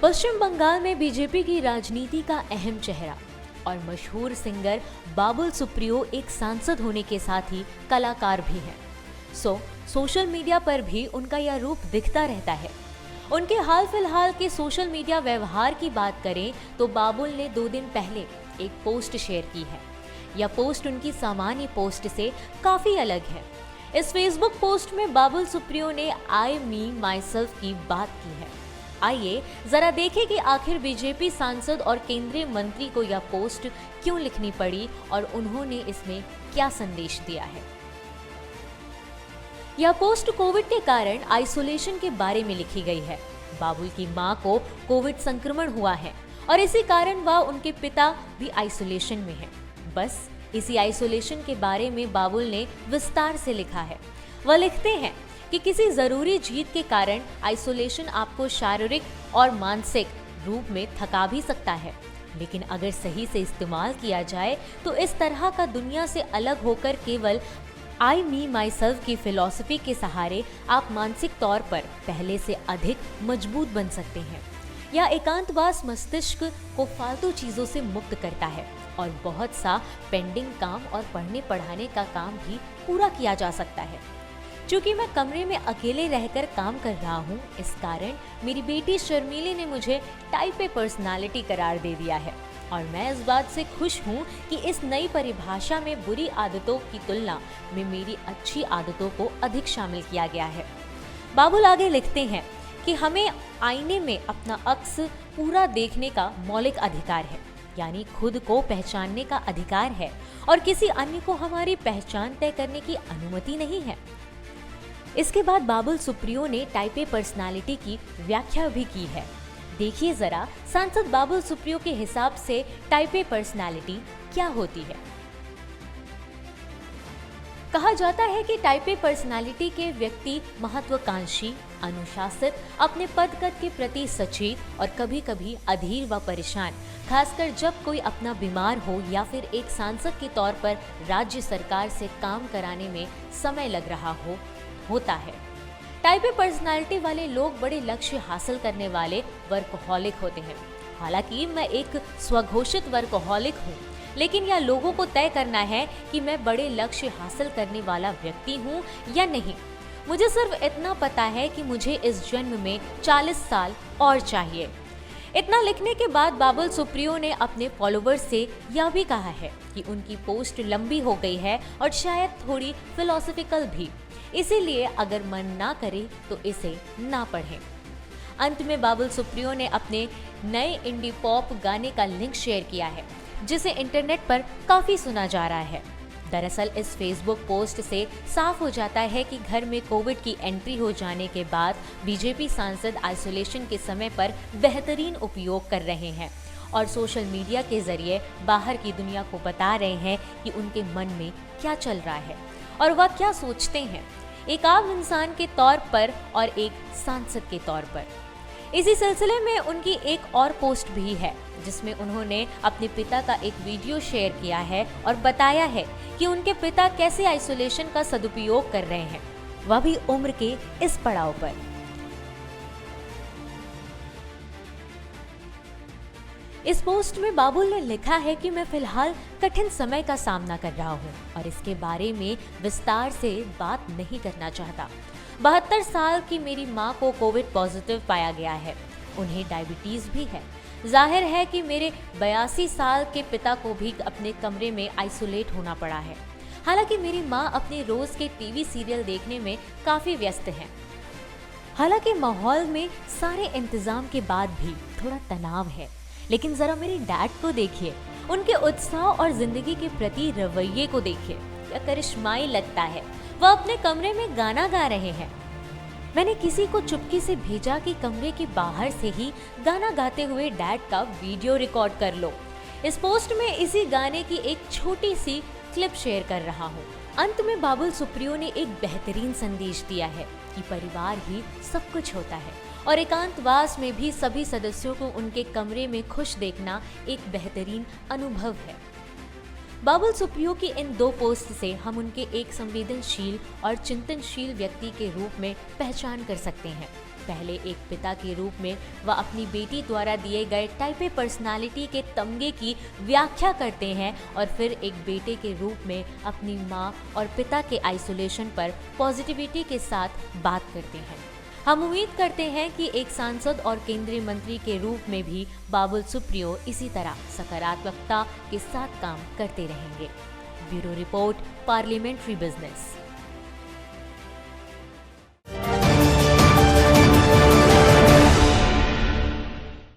पश्चिम बंगाल में बीजेपी की राजनीति का अहम चेहरा और मशहूर सिंगर बाबुल सुप्रियो एक सांसद होने के साथ ही कलाकार भी हैं। सोशल मीडिया पर भी उनका यह रूप दिखता रहता है। उनके हाल फिलहाल के सोशल मीडिया व्यवहार की बात करें तो बाबुल ने 2 दिन पहले एक पोस्ट शेयर की है। यह पोस्ट उनकी सामान्य पोस्ट से काफी अलग है। इस फेसबुक पोस्ट में बाबुल सुप्रियो ने आई मी माई सेल्फ की बात की है। आइए जरा देखें कि आखिर बीजेपी सांसद और केंद्रीय मंत्री को यह पोस्ट क्यों लिखनी पड़ी और उन्होंने इसमें क्या संदेश दिया है। यह पोस्ट कोविड के कारण आइसोलेशन के बारे में लिखी गई है। बाबुल की मां को कोविड संक्रमण हुआ है और इसी कारण वह उनके पिता भी आइसोलेशन में हैं। बस इसी आइसोलेशन के बारे में बाबुल ने विस्तार से लिखा है। वह लिखते हैं कि किसी जरूरी जीत के कारण आइसोलेशन आपको शारीरिक और मानसिक रूप में थका भी सकता है, लेकिन अगर सही से इस्तेमाल किया जाए तो इस तरह का दुनिया से अलग होकर केवल आई मी माई सेल्फ की फिलॉसफी के सहारे आप मानसिक तौर पर पहले से अधिक मजबूत बन सकते हैं। यह एकांतवास मस्तिष्क को फालतू चीजों से मुक्त करता है और बहुत सा पेंडिंग काम और पढ़ने पढ़ाने का काम भी पूरा किया जा सकता है। क्योंकि मैं कमरे में अकेले रहकर काम कर रहा हूँ, इस कारण मेरी बेटी शर्मीली ने मुझे टाइप ए पर्सनालिटी करार दे दिया है और मैं इस बात से खुश हूँ कि इस नई परिभाषा में बुरी आदतों की तुलना में मेरी अच्छी आदतों को अधिक शामिल किया गया है। बाबुल आगे लिखते हैं कि हमें आईने में अपना अक्स पूरा देखने का मौलिक अधिकार है, यानी खुद को पहचानने का अधिकार है और किसी अन्य को हमारी पहचान तय करने की अनुमति नहीं है। इसके बाद बाबुल सुप्रियो ने टाइप ए पर्सनालिटी की व्याख्या भी की है। देखिए जरा सांसद बाबुल सुप्रियो के हिसाब से टाइप ए पर्सनालिटी क्या होती है। कहा जाता है कि टाइप ए पर्सनालिटी के व्यक्ति महत्वाकांक्षी, अनुशासित, अपने पद कद के प्रति सचेत और कभी कभी अधीर व परेशान, खासकर जब कोई अपना बीमार हो या फिर एक सांसद के तौर पर राज्य सरकार से काम कराने में समय लग रहा होता है। टाइप ए पर्सनालिटी वाले लोग बड़े लक्ष्य हासिल करने वाले वर्कहॉलिक होते हैं। हालांकि मैं एक स्वघोषित वर्कहॉलिक हूँ, लेकिन यह लोगों को तय करना है कि मैं बड़े लक्ष्य हासिल करने वाला व्यक्ति हूँ या नहीं। मुझे सिर्फ इतना पता है कि मुझे इस जन्म में 40 साल और चाहिए। इतना लिखने के बाद बाबुल सुप्रियो ने अपने फॉलोवर्स से यह भी कहा है कि उनकी पोस्ट लंबी हो गई है और शायद थोड़ी फिलोसॉफिकल भी, इसीलिए अगर मन ना करे तो इसे ना पढ़ें। अंत में बाबुल सुप्रियो ने अपने नए इंडी पॉप गाने का लिंक शेयर किया है, जिसे इंटरनेट पर काफी सुना जा रहा है। दरअसल इस फेसबुक पोस्ट से साफ हो जाता है कि घर में कोविड की एंट्री हो जाने के बाद बीजेपी सांसद आइसोलेशन के समय पर बेहतरीन उपयोग कर रहे हैं और सोशल मीडिया के जरिए बाहर की दुनिया को बता रहे हैं कि उनके मन में क्या चल रहा है और वह क्या सोचते हैं, एक आम इंसान के तौर पर और एक सांसद के तौर पर। इसी सिलसिले में उनकी एक और पोस्ट भी है, जिसमें उन्होंने अपने पिता का एक वीडियो शेयर किया है और बताया है कि उनके पिता कैसे आइसोलेशन का सदुपयोग कर रहे हैं, वह भी उम्र के इस पड़ाव पर। इस पोस्ट में बाबुल ने लिखा है कि मैं फिलहाल कठिन समय का सामना कर रहा हूँ और इसके बारे में विस्तार से बात नहीं करना चाहता। 72 साल की मेरी माँ को कोविड पॉजिटिव पाया गया है, उन्हें डायबिटीज भी है। जाहिर है कि मेरे 82 साल के पिता को भी अपने कमरे में आइसोलेट होना पड़ा है। हालांकि मेरी माँ अपने रोज के टीवी सीरियल देखने में काफी व्यस्त हैं। हालांकि माहौल में सारे इंतजाम के बाद भी थोड़ा तनाव है, लेकिन जरा मेरे डैड को देखिए, उनके उत्साह और जिंदगी के प्रति रवैये को देखिए, यह करिश्माई लगता है। वह अपने कमरे में गाना गा रहे हैं। मैंने किसी को चुपके से भेजा कि कमरे के बाहर से ही गाना गाते हुए डैड का वीडियो रिकॉर्ड कर लो। इस पोस्ट में इसी गाने की एक छोटी सी क्लिप शेयर कर रहा हूँ। अंत में बाबुल सुप्रियो ने एक बेहतरीन संदेश दिया है कि परिवार ही सब कुछ होता है और एकांतवास में भी सभी सदस्यों को उनके कमरे में खुश देखना एक बेहतरीन अनुभव है। बाबुल सुप्रियो की इन 2 पोस्ट से हम उनके एक संवेदनशील और चिंतनशील व्यक्ति के रूप में पहचान कर सकते हैं। पहले एक पिता के रूप में वह अपनी बेटी द्वारा दिए गए टाइप ए पर्सनालिटी के तमगे की व्याख्या करते हैं और फिर एक बेटे के रूप में अपनी माँ और पिता के आइसोलेशन पर पॉजिटिविटी के साथ बात करते हैं। हम उम्मीद करते हैं कि एक सांसद और केंद्रीय मंत्री के रूप में भी बाबुल सुप्रियो इसी तरह सकारात्मकता के साथ काम करते रहेंगे। Bureau report, parliamentary business.